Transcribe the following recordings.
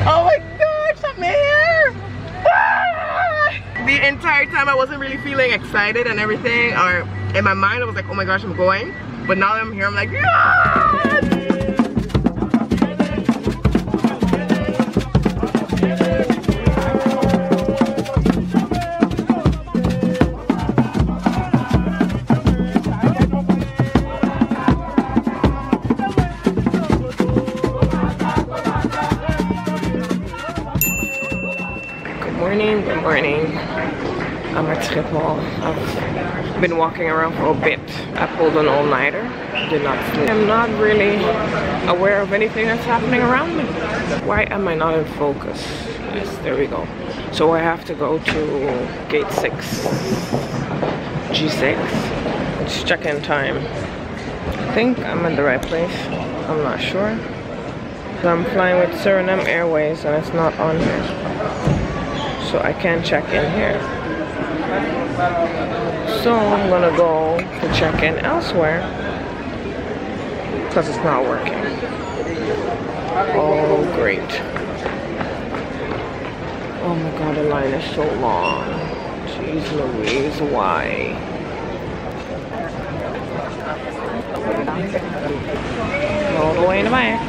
Oh my gosh, I'm here! Ah! The entire time I wasn't really feeling excited and everything, or in my mind I was like, oh my gosh, I'm going. But now that I'm here, I'm like, yes! Good morning. I'm at Schiphol. I've been walking around for a bit. I pulled an all-nighter. Did not sleep. I'm not really aware of anything that's happening around me. Why am I not in focus? Yes, there we go. So I have to go to gate 6. G6. It's check-in time. I think I'm in the right place. I'm not sure. So I'm flying with Suriname Airways and it's not on here. So I can check in here. So I'm gonna go to check in elsewhere because it's not working. Oh great. Oh my god, the line is so long. Jeez Louise, why? All the way in the back.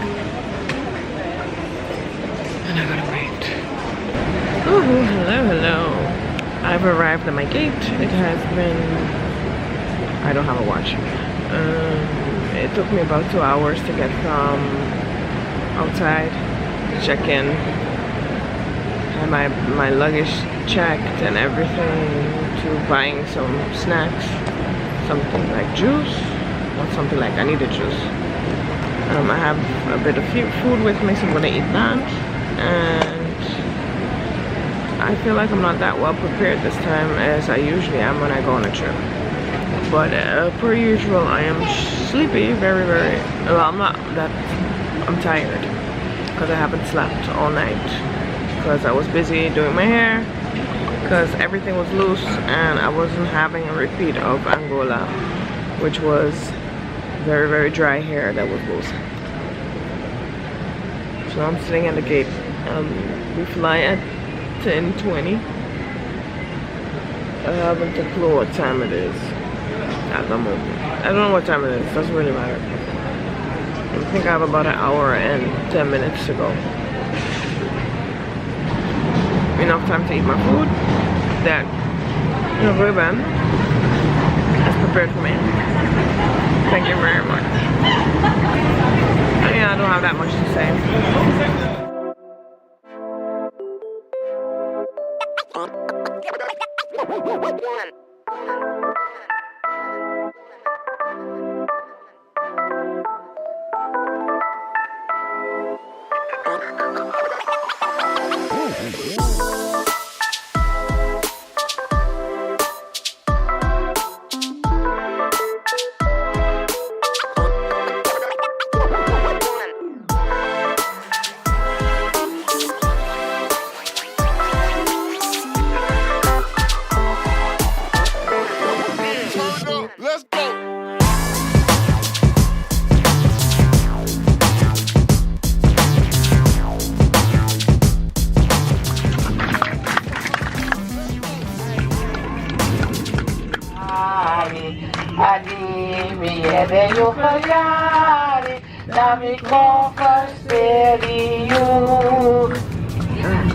And I gotta wait. Ooh, hello, hello. I've arrived at my gate. It has been... I don't have a watch. It took me about 2 hours to get from outside to check in. Had my luggage checked and everything, to buying some snacks. Something like juice. Not something like I need a juice. I have a bit of food with me, so I'm gonna eat that. And I feel like I'm not that well prepared this time as I usually am when I go on a trip. But per usual, I am sleepy, very, very, well, I'm tired because I haven't slept all night because I was busy doing my hair because everything was loose and I wasn't having a repeat of Angola, which was very, very dry hair that was loose. So I'm sitting at the gate. We fly at 10:20. I haven't a clue what time it is at the moment. I don't know what time it is. Doesn't really matter. I think I have about an hour and 10 minutes to go. Enough time to eat my food that Ruben has prepared for me. Thank you very much. Yeah, I don't have that much to say.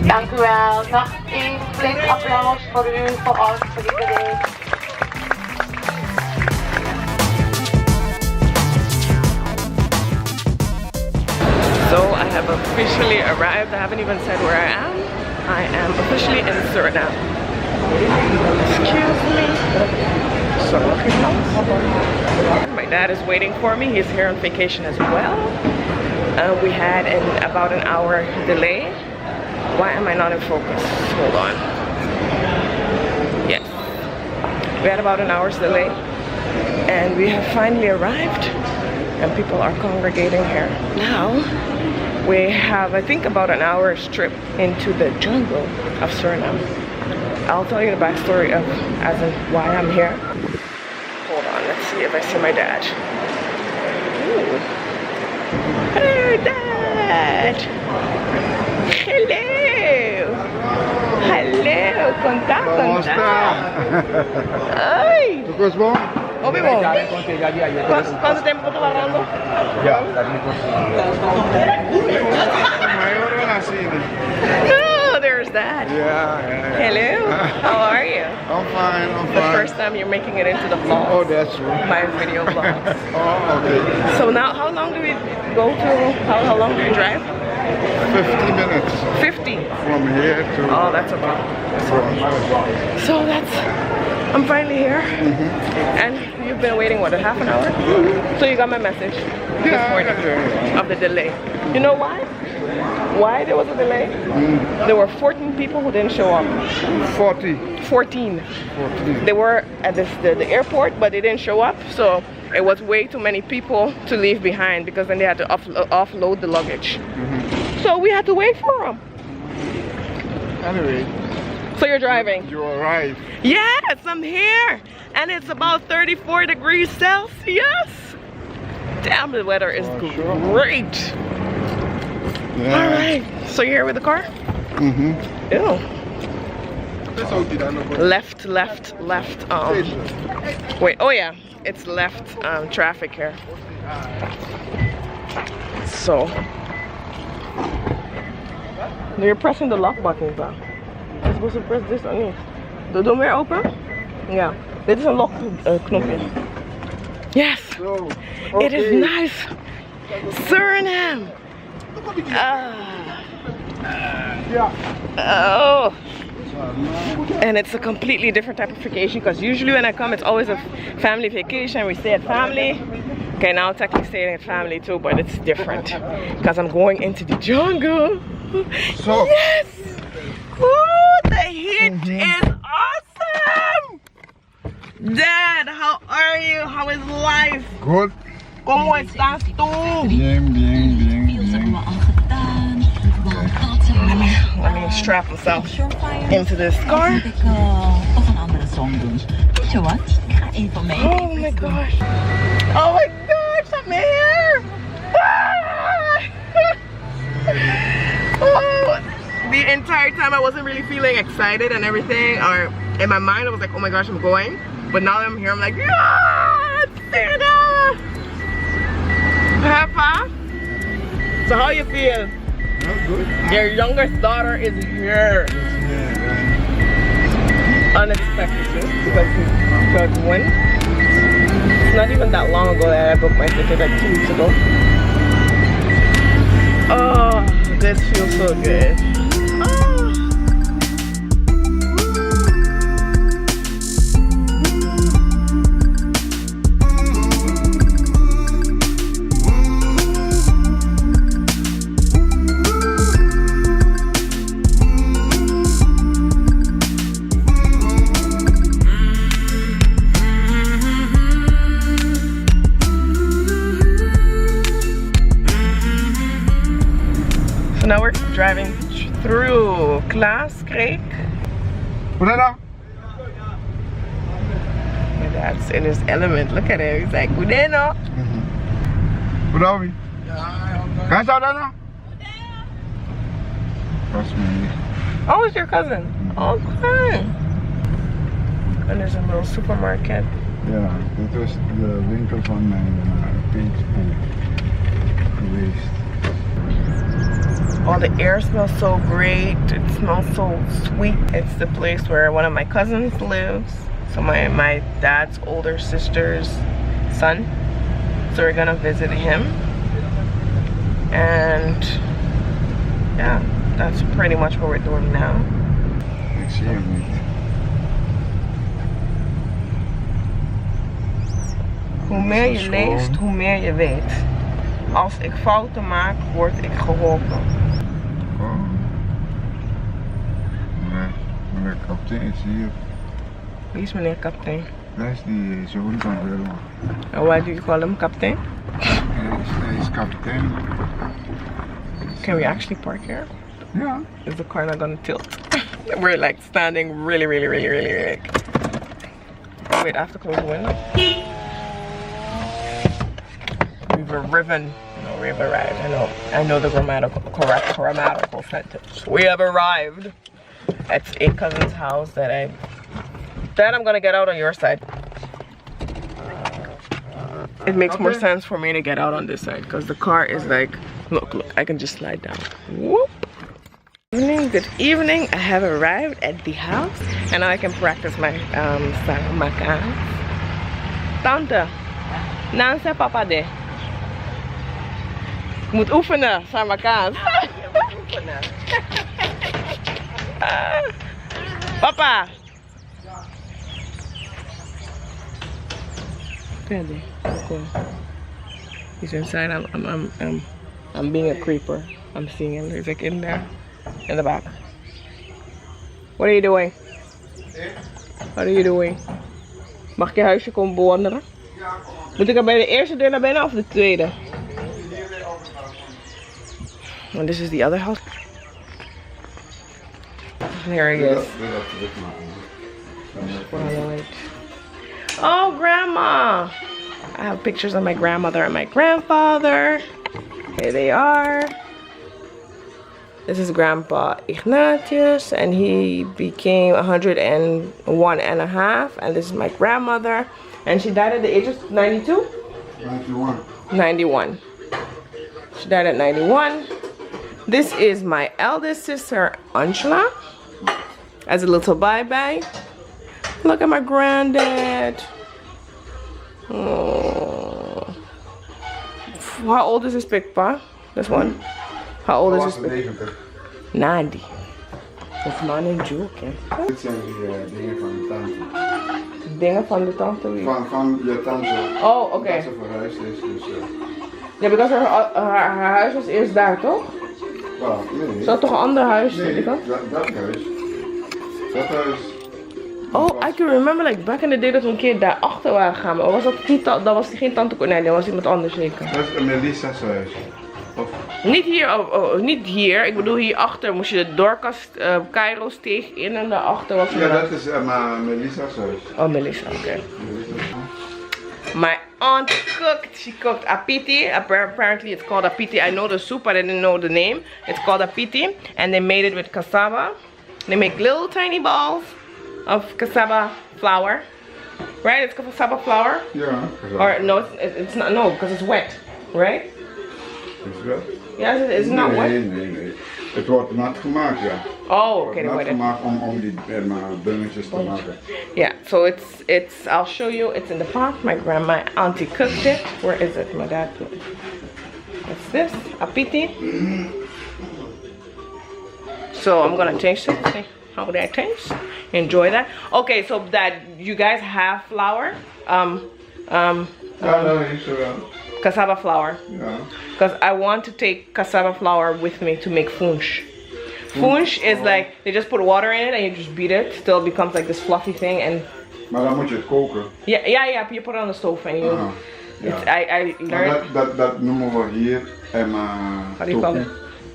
Dank u wel. Nog een flink applaus voor u, voor ons, voor iedereen. So I have officially arrived. I haven't even said where I am. I am officially in Suriname. Excuse me. So my dad is waiting for me. He's here on vacation as well. We had about an hour delay. Why am I not in focus? Hold on. Yes. We had about an hour's delay. And we have finally arrived. And people are congregating here. Now, we have, I think, about an hour's trip into the jungle of Suriname. I'll tell you the backstory of as in why I'm here. Hold on, let's see if I see my dad. Ooh. Hey, Dad! contact. ¿Cómo está? Ay. ¿Tu cos bom? Obi bom. ¿Cuánto tiempo tú hablando? Ya, mayor o la cine. Oh, there's that. Yeah. Hello. How are you? I'm fine, I'm The fine. first time you're making it into the vlog. Oh, that's right. My video vlogs. Oh, okay. So now, how long do we go to? How long do we drive? 50 minutes 50. from here to... Oh, that's about. So I'm finally here. And you've been waiting, what, a half an hour? So you got my message this morning of the delay. You know why? Why there was a delay? There were 14 people who didn't show up. 14. They were at the airport, but they didn't show up. So it was way too many people to leave behind because then they had to offload the luggage. So we had to wait for them. Anyway. So you're driving? You arrived. Yes, I'm here. And it's about 34 degrees Celsius. Damn, the weather is great. Yeah. All right. So you're here with the car? Ew. Left. Wait. Oh yeah, it's left traffic here. So you're pressing the lock button, bro. I'm supposed to press this on it. The door weer open? Ja. Dit is een lock knopje. Yes. So, It is nice. Suriname. Oh. And it's a completely different type of vacation because usually when I come it's always a family vacation. We stay at family. Okay, now I'm technically staying at family too, but it's different because I'm going into the jungle. So. Yes. Ooh, the heat is awesome. Dad, how are you? How is life? Good. ¿Cómo estás tú? Bien. Let me strap myself into this car. Oh my gosh. Oh my gosh, I'm here. Oh, the entire time I wasn't really feeling excited and everything, or in my mind I was like, oh my gosh, I'm going. But now that I'm here, I'm like, yeah, Santa. Have fun. So how you feel? Good. Your youngest daughter is here. Unexpectedly, because when? It's not even that long ago that I booked my ticket, like 2 weeks ago. Oh, this feels so good. Oh. So now we're driving through Klaaskrijk. What is that? My dad's in his element. Look at him. He's like, Udeno. What are we? Can I shout that now? That's me. Oh, it's your cousin. Okay. And there's a little supermarket. Ja, dit was de winkel van mijn peetpoel geweest. Oh, the air smells so great. It smells so sweet. It's the place where one of my cousins lives. So my dad's older sister's son. So we're gonna visit him. And yeah, that's pretty much what we're doing now. Ik zie hem niet. Hoe meer je leest, hoe meer je weet. Als ik fouten maak, word ik geholpen. Oh. Nee, meneer kapitein is hier. Wie is meneer kapitein? Dat is die zoon van Wilma. And why do you call him kapitein? Hij is kapitein. Can we actually park here? Ja. Is the car not gonna tilt? We're like standing really. Wait, I have to close the window. We've arrived. No, we've arrived. I know the correct grammatical sentence. We have arrived. It's a cousin's house that I'm gonna get out on your side. It makes more sense for me to get out on this side because the car is like, look, I can just slide down. Whoop. Good evening. I have arrived at the house and now I can practice my makan. Tante, naan zei papa de? Moet oefenen, Sarmakaans. Papa. Okay. He's inside. I'm being a creeper. I'm seeing him. He's like in there, in the back. What are you doing? What are you doing? Mag ik je huisje komen bewonderen? Moet ik er bij de eerste deur naar binnen of de tweede? And this is the other house. There he is. Oh, Grandma! I have pictures of my grandmother and my grandfather. Here they are. This is Grandpa Ignatius, and he became 101 and a half. And this is my grandmother, and she died at the age of 92? 91. 91. She died at 91. This is my eldest sister, Angela, as a little bye-bye. Look at my granddad. Oh. How old is this big pa? This one? How old is this big? 90. That's not a joke. Dit zijn die dingen van de tante. Dingen van de tante? Van je tante. Oh, oké. Dat ze verhuisd is, dus... Ja, because haar huis was eerst daar, toch? Nee. Ze had toch een ander huis? Nee, dat huis. Dat huis. Oh, I can remember like back in the day dat we een keer daarachter waren gegaan. Maar was dat niet, dat was geen tante Cornelia, dat was iemand anders zeker. Dat is Melissa's huis. Of? Niet hier, niet hier. Ik bedoel hierachter moest je de doorkast Cairo steeg in en daarachter was. Ja, dat is Melissa's huis. Oh, Melissa, okay. My aunt cooked. She cooked apiti. Apparently it's called apiti. I know the soup, but I didn't know the name. It's called apiti, and they made it with cassava. They make little tiny balls of cassava flour, right? It's cassava flour. Yeah. Or no, it's not. No, because it's wet, right? Is het wet? Yeah, it's not wet. Nee. Het wordt nat gemaakt, ja. Oh, okay. Het wordt nat gemaakt om die bungetjes te maken. Yeah, so it's. I'll show you. It's in the pot. My auntie cooked it. Where is it? My dad put it. What's this? Apiti. So I'm gonna taste it. See how that tastes. Enjoy that. Okay, so that you guys have flour. Cassava flour. Yeah. Because I want to take cassava flour with me to make funch. Funch is like they just put water in it and you just beat it. Still becomes like this fluffy thing and. Maar dan moet je het koken. Yeah. You put it on the stove and you. I learned. Dat noemen we hier How do you call it?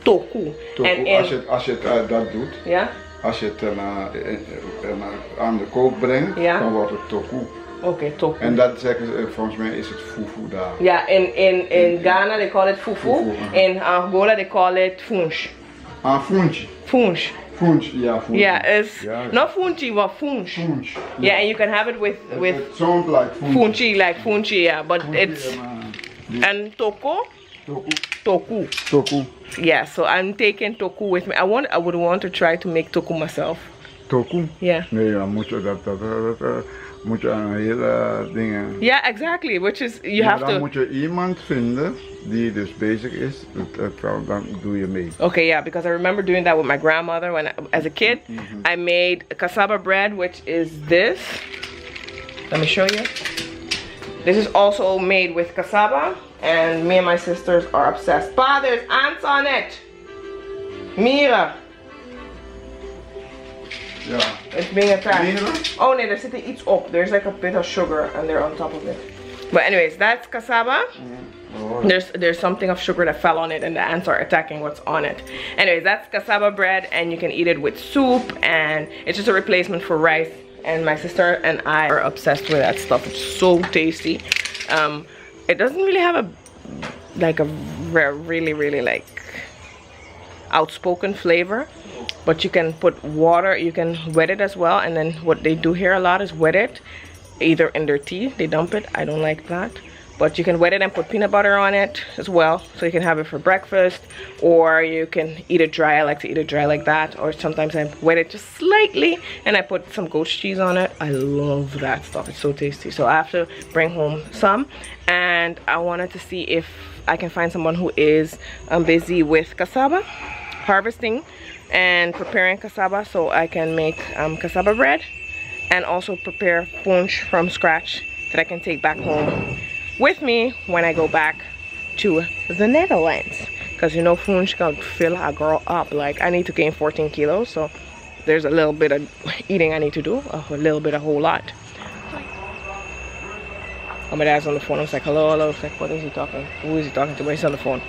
Toku. And als je dat doet. Ja. Als je het aan de kook brengt, dan wordt het toku. Okay, toku. En dat zeggen ze, volgens mij is het fufu daar. Yeah, in Ghana they call it fufu. In Angola they call it funch. Funch. Funch. Funch, ja, funch. Yeah, it's not funchi, but funch. Funch. Yeah, and you can have it with It sounds like funch. Funchi, like funchi, yeah, but funchi, it's and toku. Toku. Yeah, so I'm taking toku with me. I would want to try to make toku myself. Toku? Yeah. Nee, dan moet je moet je een hele dingen. Yeah, exactly. Which is you have dan to. moet je iemand vinden die dus bezig is. Dan doe je mee. Okay, yeah, because I remember doing that with my grandmother when as a kid. I made cassava bread, which is this. Let me show you. This is also made with cassava, and me and my sisters are obsessed. Pa, there's ants on it. Mira. Yeah. It's being attacked. Mira? Oh no, there's iets op. There's like a bit of sugar and they're on top of it. But anyways, that's cassava. There's something of sugar that fell on it and the ants are attacking what's on it. Anyways, that's cassava bread and you can eat it with soup and it's just a replacement for rice. And my sister and I are obsessed with that stuff. It's so tasty. It doesn't really have a really like outspoken flavor. But you can put water, you can wet it as well, and then what they do here a lot is wet it either in their tea. They dump it. I don't like that. But you can wet it and put peanut butter on it as well, so you can have it for breakfast, or you can eat it dry. I like to eat it dry like that, or sometimes I wet it just slightly and I put some goat cheese on it. I love that stuff. It's so tasty. So I have to bring home some, and I wanted to see if I can find someone who is busy with cassava, harvesting and preparing cassava, so I can make cassava bread and also prepare punch from scratch that I can take back home with me when I go back to the Netherlands, because you know punch can fill a girl up. Like, I need to gain 14 kilos, so there's a little bit of eating I need to do, a little bit, a whole lot. Oh, my dad's on the phone. I was like, hello, hello. I was like, what is he talking? Who is he talking to? But he's on the phone.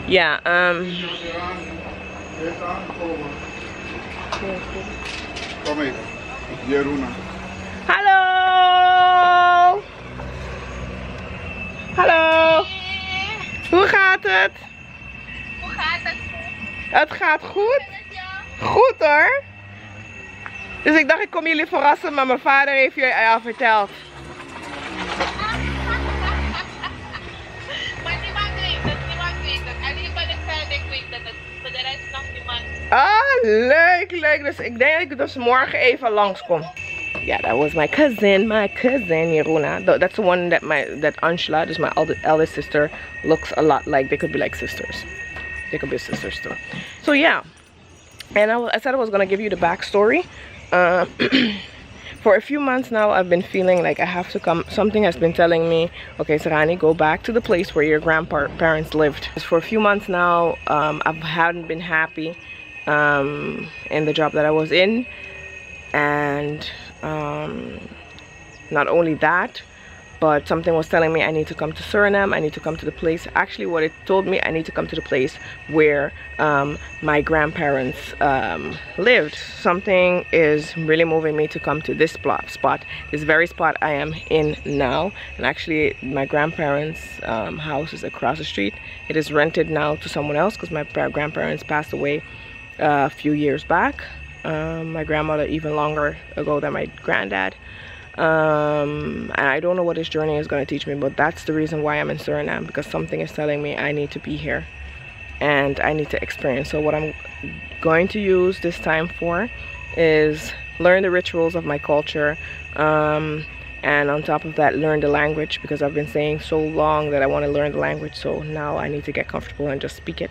Yeah, Kom even, Jeruna. hallo! Hallo! Hoe gaat het? Hoe gaat het? Het gaat goed? Goed hoor. Dus ik dacht, ik kom jullie verrassen, maar mijn vader heeft jullie al verteld. Maar niemand weet het, niemand weet het. Alleen bij de tijd weet het, voor de rest nog niemand. Ah, leuk, leuk. Dus ik denk dat ik dus morgen even langskom. Yeah, that was my cousin, Jeruna. That's the one that Angela, dus my eldest sister, looks a lot like. They could be like sisters. They could be sisters too. So yeah, and I said I was gonna give you the backstory. For a few months now, I've been feeling like I have to come. Something has been telling me, okay, Sarani, go back to the place where your grandparents lived. For a few months now, I hadn't been happy in the job that I was in, and not only that, but something was telling me I need to come to Suriname. I need to come to the place. Actually, what it told me, I need to come to the place where my grandparents lived. Something is really moving me to come to this spot, this very spot I am in now. And actually, my grandparents' house is across the street. It is rented now to someone else because my grandparents passed away a few years back. My grandmother even longer ago than my granddad. And I don't know what this journey is going to teach me, but that's the reason why I'm in Suriname, because something is telling me I need to be here and I need to experience. So what I'm going to use this time for is learn the rituals of my culture, and on top of that, learn the language, because I've been saying so long that I want to learn the language. So now I need to get comfortable and just speak it.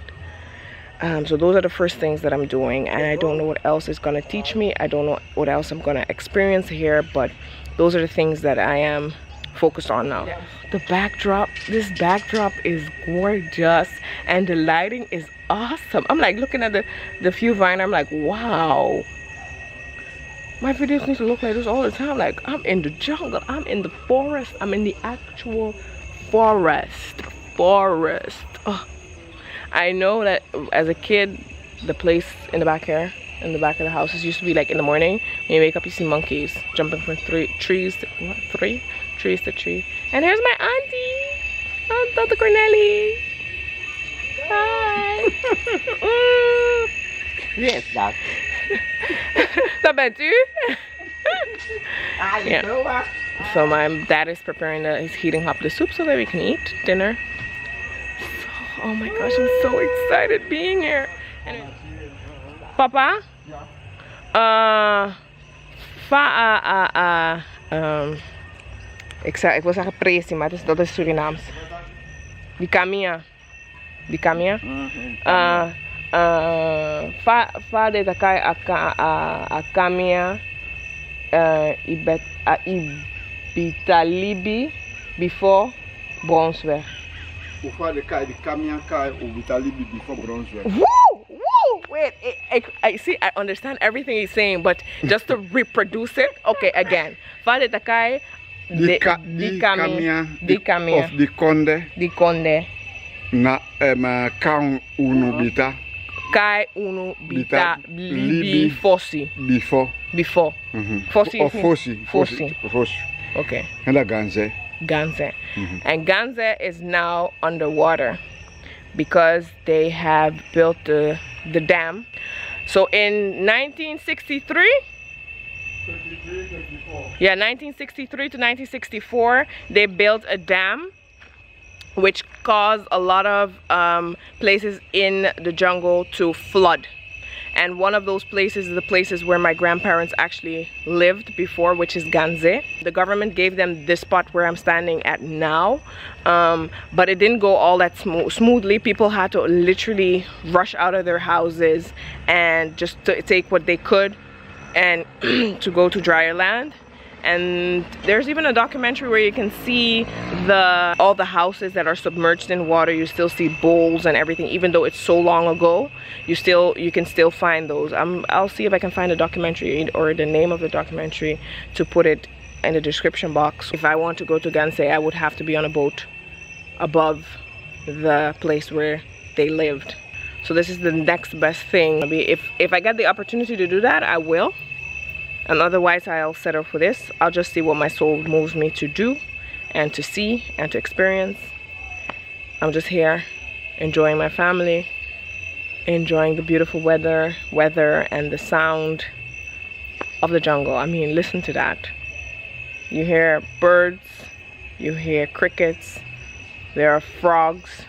So those are the first things that I'm doing, and I don't know what else is going to teach me. I don't know what else I'm going to experience here, but those are the things that I am focused on now. Yeah. The backdrop, this backdrop is gorgeous, and the lighting is awesome. I'm like looking at the viewfinder, I'm like, wow. My videos need to look like this all the time. Like, I'm in the jungle, I'm in the forest, I'm in the actual forest. Oh. I know that as a kid, the place in the back here, in the back of the houses, used to be like in the morning, when you wake up, you see monkeys jumping from trees to trees. And here's my auntie, Tante Cornelie. Hi. Wie is dat? Dat bent u? Yeah. So my dad is preparing he's heating up the soup so that we can eat dinner. Oh my gosh, I'm so excited being here. Anyway. Papa? Ik wil zeggen presi, maar dat is Surinaams. Die kamia. Fa de takai a kamia ibitalibi before Brunsweg. Hoeveel de kai, die kamia kai, ubitalibi before Brunsweg. Woo! Wait, I see, I understand everything he's saying, but just to reproduce it, okay, again. Fade takai, die kamia, of die konde. Die konde. Na, kan unu bita. Kai unu bita, libi fossi. Before. Fossi. Fossi. Okay. En dat ganze. Ganze. And Ganze is now underwater. because they have built the dam. So in 1963, yeah, 1963 to 1964, they built a dam which caused a lot of places in the jungle to flood. And one of those places is the places where my grandparents actually lived before, which is Ganze. The government gave them this spot where I'm standing at now, but it didn't go all that smoothly. People had to literally rush out of their houses and just to take what they could and to go to drier land. And there's even a documentary where you can see all the houses that are submerged in water. You still see bowls and everything, even though it's so long ago. You can still find those. I'll see if I can find a documentary or the name of the documentary to put it in the description box. If I want to go to Ganse, I would have to be on a boat above the place where they lived. So this is the next best thing. If I get the opportunity to do that, I will. And otherwise I'll settle for this. I'll just see what my soul moves me to do and to see and to experience. I'm just here enjoying my family, enjoying the beautiful weather and the sound of the jungle. I mean, listen to that. You hear birds, you hear crickets, there are frogs.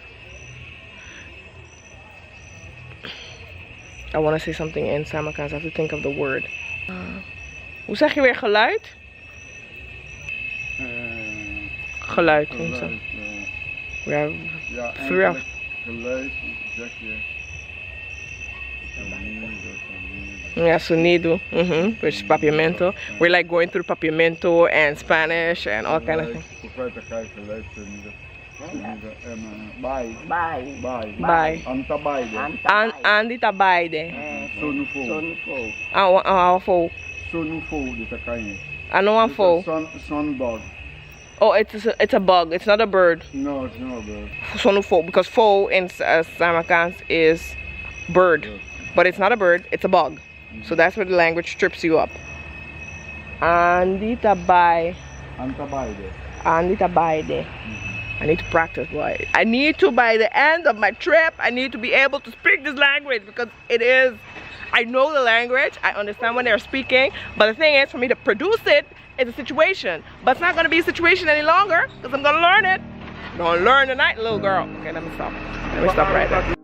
I want to say something in Samakaans. I have to think of the word. Hoe zeg je weer geluid? Geluid. Ja, geluid zeg je. Yeah, sonido, which is Papiamento. We're like going through Papiamento and Spanish and all kind of things. Bye. Andi tabaide. Ano ang fo? Sunbug. Oh, it's a bug. It's not a bird. No, it's not a bird. Sonufo, because fo in Samakaans is bird, but it's not a bird. It's a bug. So that's where the language trips you up. Andi tabaide. Andi tabaide. I need to practice, boy. I need to, by the end of my trip, I need to be able to speak this language because I know the language, I understand when they're speaking, but the thing is, for me to produce it, it's a situation. But it's not gonna be a situation any longer because I'm gonna learn it. I'm gonna learn tonight, little girl. Okay, let me stop. Let me stop right there.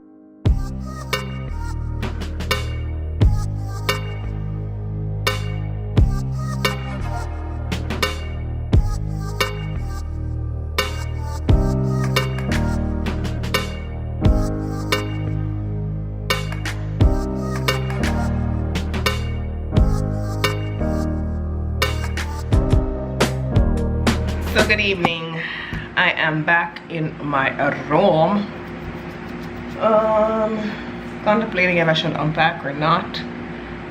So good evening. I am back in my room. Contemplating if I should unpack or not,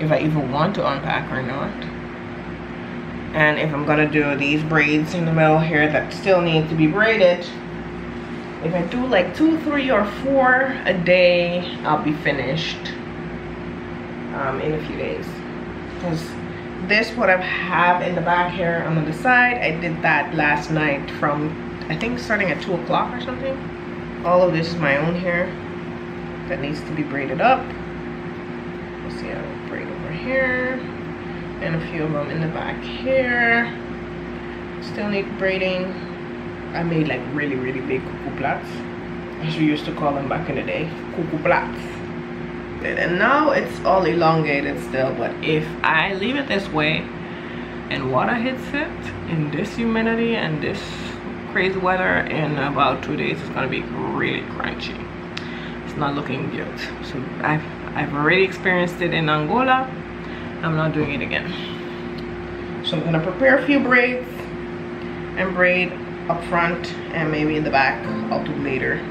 if I even want to unpack or not, and if I'm gonna do these braids in the middle here that still need to be braided. If I do like 2, 3, or 4 a day, I'll be finished in a few days. Because this, what I have in the back here on the side, I did that last night from, I think, starting at 2 o'clock or something. All of this is my own hair that needs to be braided up. Let's see, I'll braid over here, and a few of them in the back here. Still need braiding. I made like really, really big cuckoo plats, as we used to call them back in the day, cuckoo plats. And now it's all elongated still, but if I leave it this way and water hits it in this humidity and this crazy weather, in about 2 days it's gonna be really crunchy. It's not looking good. So I've already experienced it in Angola. I'm not doing it again. So I'm gonna prepare a few braids and braid up front and maybe in the back. I'll do later.